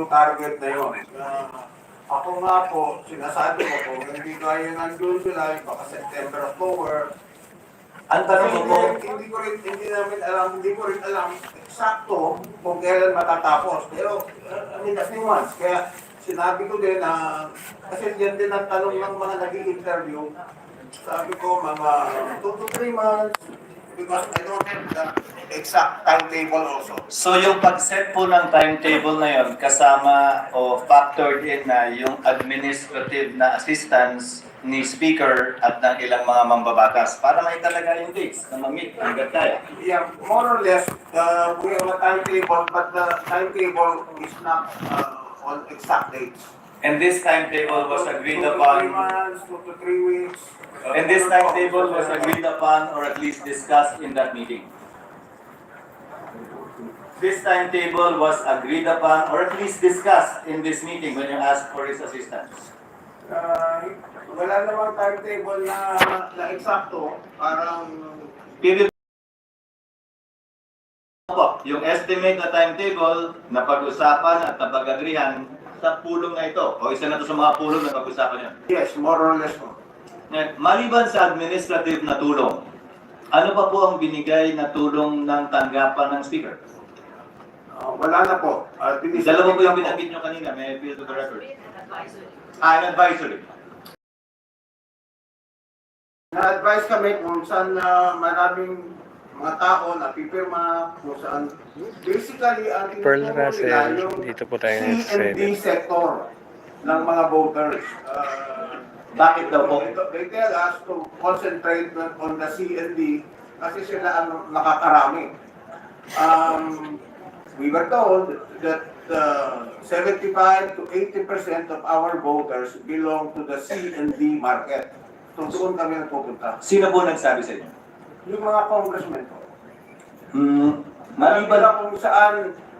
yung target na yun. Ako nga po, sinasabi ko po, hindi kaya ng June, July, baka September, October. Ang tanong ko po, Hindi ko rin alam eksakto kung kailan matatapos. Pero, I mean, a few months. Kaya sinabi ko din na, kasi yan din ang tanong ng mga nag-i-interview. Sabi ko, mga 2 to 3 months, because I don't have the exact timetable also. so yung pag-set po ng timetable na yon kasama o factored in na yung administrative na assistance ni Speaker at ng ilang mga mambabatas para may talaga yung dates na mag-meet hanggang tayo. Yeah, more or less, we have a timetable, but the timetable is not on exact dates. And this timetable was agreed 2 to 3 upon, months, 2 to 3 weeks. and this timetable was agreed upon or at least discussed in that meeting. This timetable was agreed upon or at least discussed in this meeting when you asked for his assistance. Wala namang timetable na eksakto, parang Period. Opo, yung estimate na timetable na pag-usapan at napag-agrihan sa pulong na ito o isa na ito sa mga pulong na pag-usapan yun. yes, more or less po. Maliban sa administrative na tulong, ano pa po ang binigay na tulong ng tanggapan ng Speaker? Wala na po. Dalawa po yung binanggit nyo kanina, may appeal to the record. An advisory. Na-advise kami kung saan maraming mga tao na pipirma, kung saan basically ang Pearl tinuturo Russell, nila yung dito po tayo ng C&D sector ng mga voters. Bakit daw po? They tell us to concentrate on the C&D kasi sila ang nakakarami. We were told that 75 to 80% of our voters belong to the C&D market. So doon kami nagpupunta. Sino po nagsabi sa inyo? Yung mga congressmen po. Maliban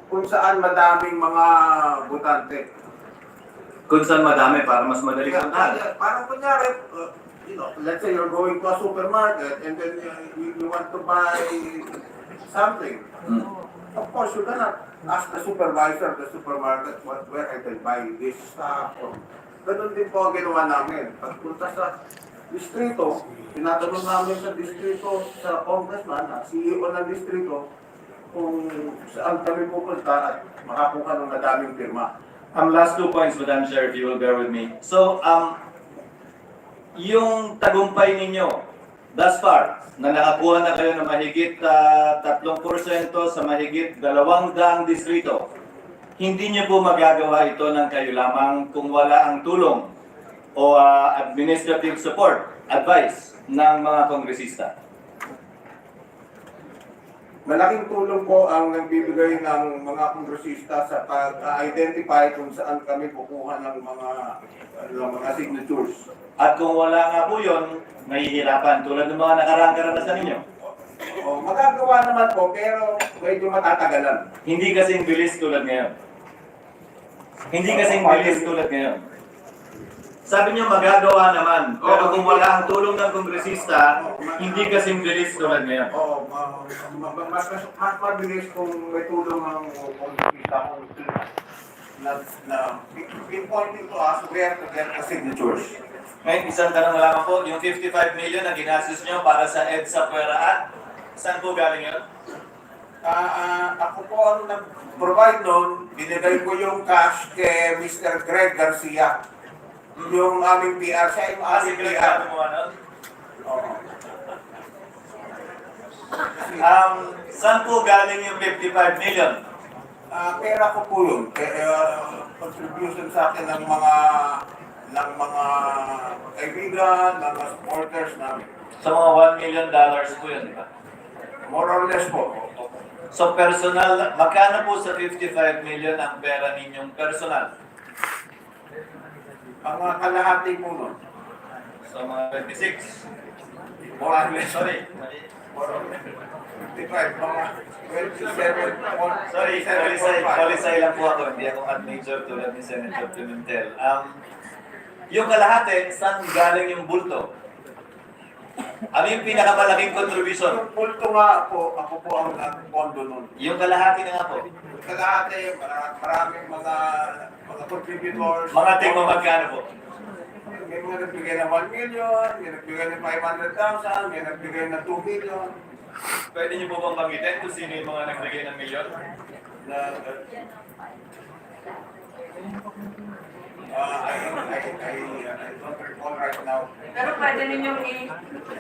Kung saan madaming mga botante. kung saan madami para mas madali kang Parang kunyari, let's say you're going to a supermarket and then you want to buy something. Of course, you cannot ask the supervisor of the supermarket where I can buy this stuff. Ganun din po ang ginawa namin. Pagpunta sa distrito, tinatanong namin sa distrito, sa congressman, CEO ng distrito, kung saan kami pupunta at makakuha ng madaming firma. Last 2 points, Madam Chair, if you will bear with me. So, yung tagumpay ninyo, thus far, na nakakuha na kayo ng mahigit 3% sa mahigit 200 distrito, hindi nyo po magagawa ito ng kayo lamang kung wala ang tulong o administrative support, advice ng mga kongresista. Malaking tulong po ang nagbibigay ng mga kongresista sa pag-identify kung saan kami kukuha ng mga signatures. At kung wala nga po yun, mahihirapan tulad ng mga nakaraang karanasan ninyo. Magagawa naman po, pero medyo matatagalan. Hindi kasing bilis tulad ngayon. Hindi kasing bilis tulad ngayon. Sabi niyo magagawa naman, pero kung wala ang tulong ng kongresista, hindi kasing bilis tulad ngayon. Oo, mas mabilis kung may tulong ng kongresista na pinpointing to us where to get the signatures. Ngayon, isang tanong lang po, yung 55 million na ginastos niyo para sa EDSA Pueraan, saan po galing yun? Ako po ang nag-provide nun, binigay ko yung cash kay Mr. Greg Garcia. Yung aming PR, siya yung aming Sige, PR. mo ano? Oo. Saan po galing yung 55 million? Pera ko po yun. Contribution sa akin ng mga kaibigan, ng mga supporters namin. Sa mga $1 million po yun, di ba? More or less po. So personal, magkano po sa 55 million ang pera ninyong personal? Ang kalahati po nun. So mga 26? More or less. Sorry. More or less. 55, mga 27. Polisay lang po ako, hindi ako ad-major tulad ni Senator Pimentel. Yung kalahati, saan galing yung bulto? Ano yung pinakamalaking contribution? Yung pulto nga po, ako po ang nag-pondo nun. Yung kalahati na nga po. Kalahati, maraming mga contributors. Mga tingko magkano po? May mga nagbigay ng 1 million, may nagbigay ng 500,000, may nagbigay ng 2 million. Pwede niyo po bang banggitin kung sino yung mga nagbigay ng milyon? Na, I don't recall right now. Pero pwede ninyong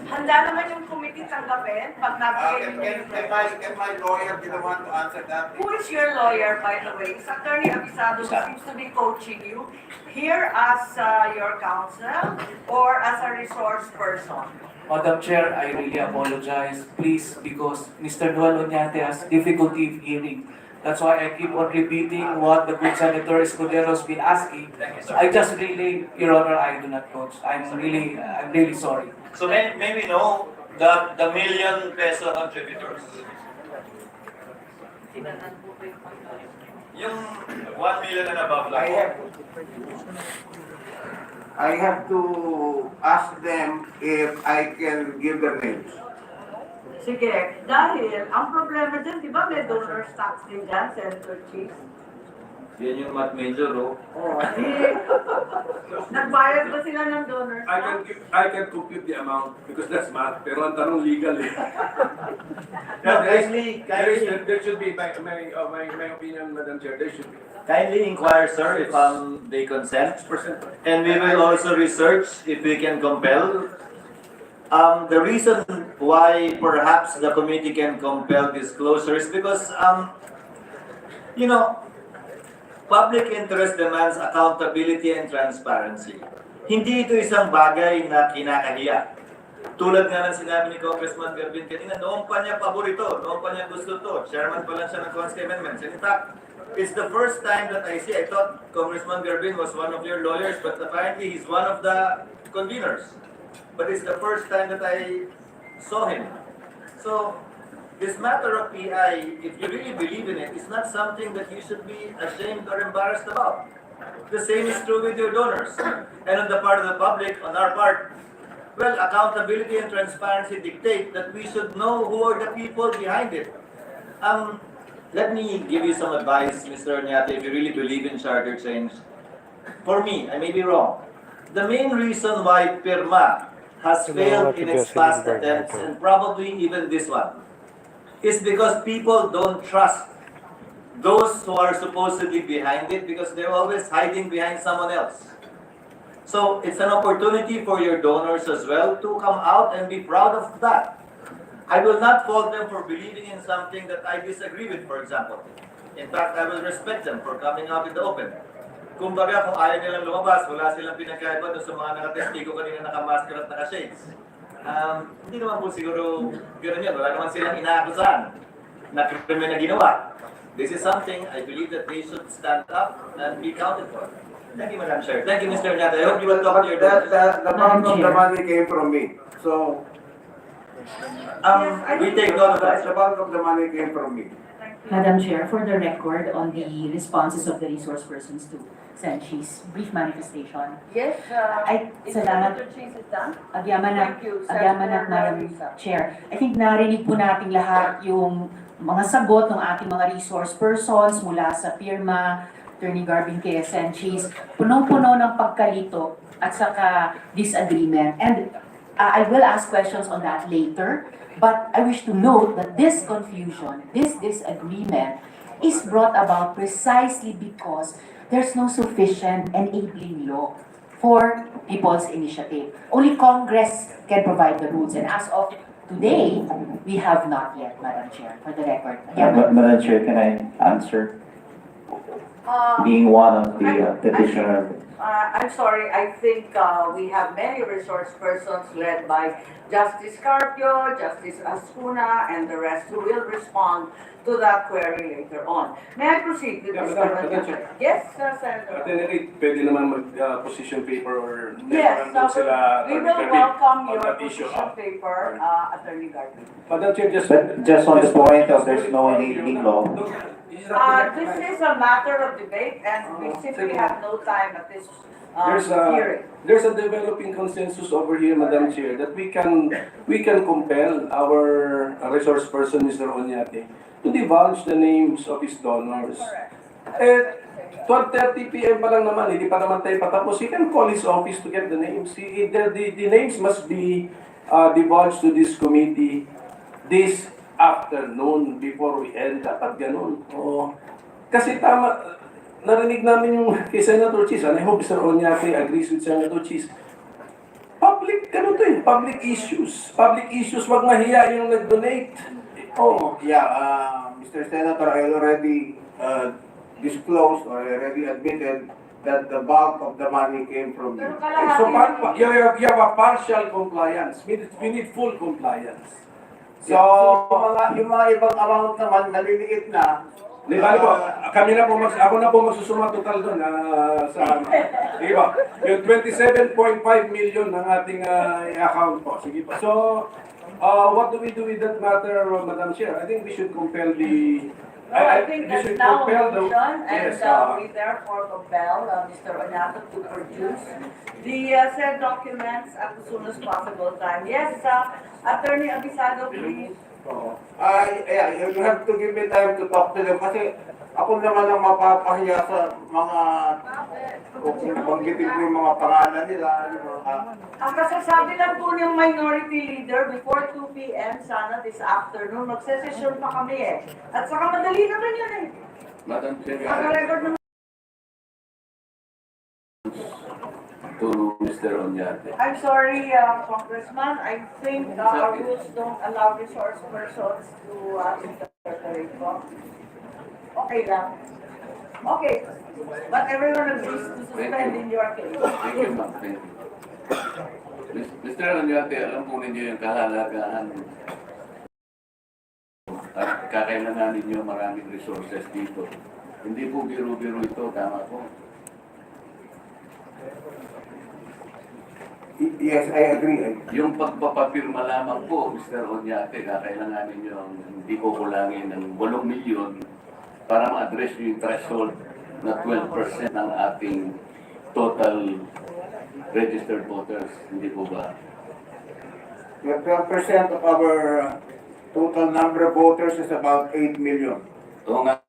handa naman yung committee tanggapin pag nabigay ninyo. Can my lawyer be the one to answer that? Who is your lawyer, by the way? Is Attorney Abisado who seems to be coaching you here as your counsel or as a resource person? Madam Chair, I really apologize, please, because Mr. Dual Oñate has difficulty hearing. That's why I keep on repeating what the good Senator Escudero's been asking. I just really, Your Honor, I do not coach. I'm really sorry. So may we know the million peso contributors? Yung 1 million and above lang po. I have to ask them if I can give their names. Sige, dahil ang problema dyan, di ba may donor stocks din dyan, Senator Cheese? Yan yung mat major, oh. Oo. Nagbayad ba sila ng donor stocks? I can compute the amount because that's math. Pero ang tanong legal eh. No, kindly There should be, my opinion, Madam Chair, there should be. kindly inquire, sir, if they consent. And we will also research if we can compel. The reason why perhaps the committee can compel disclosure is because, public interest demands accountability and transparency. Hindi ito isang bagay na kinakahiya. Tulad nga ng sinabi ni Congressman Garvin kanina, noong pa niya paborito, noong pa niya gusto to. Chairman pa lang siya ng Constitutional Amendments. In fact, it's the first time that I see, I thought Congressman Garvin was one of your lawyers, but apparently he's one of the conveners. But it's the first time that I saw him. So, this matter of PI, if you really believe in it, it's not something that you should be ashamed or embarrassed about. The same is true with your donors. And on the part of the public, on our part, well, accountability and transparency dictate that we should know who are the people behind it. Let me give you some advice, Mr. Oñate, if you really believe in charter change. For me, I may be wrong. The main reason why PIRMA has failed in its past attempts, and probably even this one, is because people don't trust those who are supposedly behind it because they're always hiding behind someone else. So it's an opportunity for your donors as well to come out and be proud of that. I will not fault them for believing in something that I disagree with, for example. In fact, I will respect them for coming out in the open. Kumbaga, kung ayaw nilang lumabas, wala silang pinagkaiba doon sa mga nakatestigo kanina nakamasker at nakashades. Hindi naman po siguro gano'n yun. Wala naman silang inaakusahan na krimen na ginawa. This is something I believe that they should stand up and be counted for. Thank you, Madam Chair. Thank you, Mr. Oñate. I hope you will talk to your That, donors. the bulk of the money came from me. So, We take note of that. the bulk of the money came from me. Madam Chair, for the record, on the responses of the resource persons to Sanchi's brief manifestation, Yes, ay, is salamat. Senator Cheese is done? Agyaman Thank you, at Madam Senator Chair. I think narinig po nating lahat yung mga sagot ng ating mga resource persons mula sa PIRMA, Attorney Garvin kay Sanchis, punong-puno ng pagkalito at saka disagreement. And I will ask questions on that later, but I wish to note that this confusion, this disagreement is brought about precisely because there's no sufficient enabling law for people's initiative. Only Congress can provide the rules, and as of today, we have not yet, Madam Chair, for the record. Madam Chair, can I answer? Being one of the petitioner. I'm sorry, I think we have many resource persons led by Justice Carpio, Justice Ascuna, and the rest who will respond to that query later on. May I proceed with this? Madam Chair. Yes, At Senator. any rate, pwede naman mag-position paper or Yes, memorandum sila. we Attorney will Garvin, welcome on your that issue. position paper, Attorney Garvin. Madam Chair, But just on the point of there's no enabling law. This is a matter of debate, and we simply have no time at this hearing. There's a developing consensus over here, Madam Chair, that we can compel our resource person, Mr. Oñate, to divulge the names of his donors. Correct. And 12:30 p.m. pa lang naman, hindi pa naman tayo patapos. He can call his office to get the names. The names must be divulged to this committee this afternoon before we end. Dapat ganun. Oo. Kasi tama, narinig namin yung kay Senator Cheese, and I hope Mr. Onyate agrees with Senator Cheese. Public, ganun to eh, public issues. Public issues, wag mahiya yung nag-donate. Oo. Yeah, Mr. Senator, I already disclosed or I already admitted that the bulk of the money came from you. So, you have a partial compliance. We need full compliance. So, yung mga ibang amount naman, naliliit na. Di ba po, ako na po magsusuma total doon sa di ba? Yung 27.5 million ng ating account po. Sige po. So, what do we do with that matter, Madam Chair? I think we should compel the I think we that's should now a compel the motion, and yes, we therefore compel Mr. Oñato to produce the said documents at the soonest possible time. Yes, Attorney Abisado, please. You have to give me time to talk to them kasi ako naman ang mapapahiya sa mga kung banggitin ko yung mga pangalan nila, yung mga Ang kasasabi lang po ng minority leader, before 2 p.m. sana this afternoon, magsesesyon pa kami eh. At saka madali naman yun eh. Madam Chair, Mag-record naman. to Mr. Onyate. I'm sorry, Congressman, I think our rules don't allow resource persons to interpret po. Okay lang. Okay. But everyone agrees to suspend in your case. Thank you, ma'am. Thank you. Mr. Onyate, alam po ninyo yung kahalagahan at kakailangan ninyo maraming resources dito. Hindi po biro-biro ito, tama po. Yes, I agree. Yung pagpapapirma lamang po, Mr. Onyate, kakailangan ninyo ang hindi ko kulangin ng 8 milyon para ma-address yung threshold na 12% ng ating total registered voters. Hindi po ba? 12% of our total number of voters is about 8 million. Oo nga.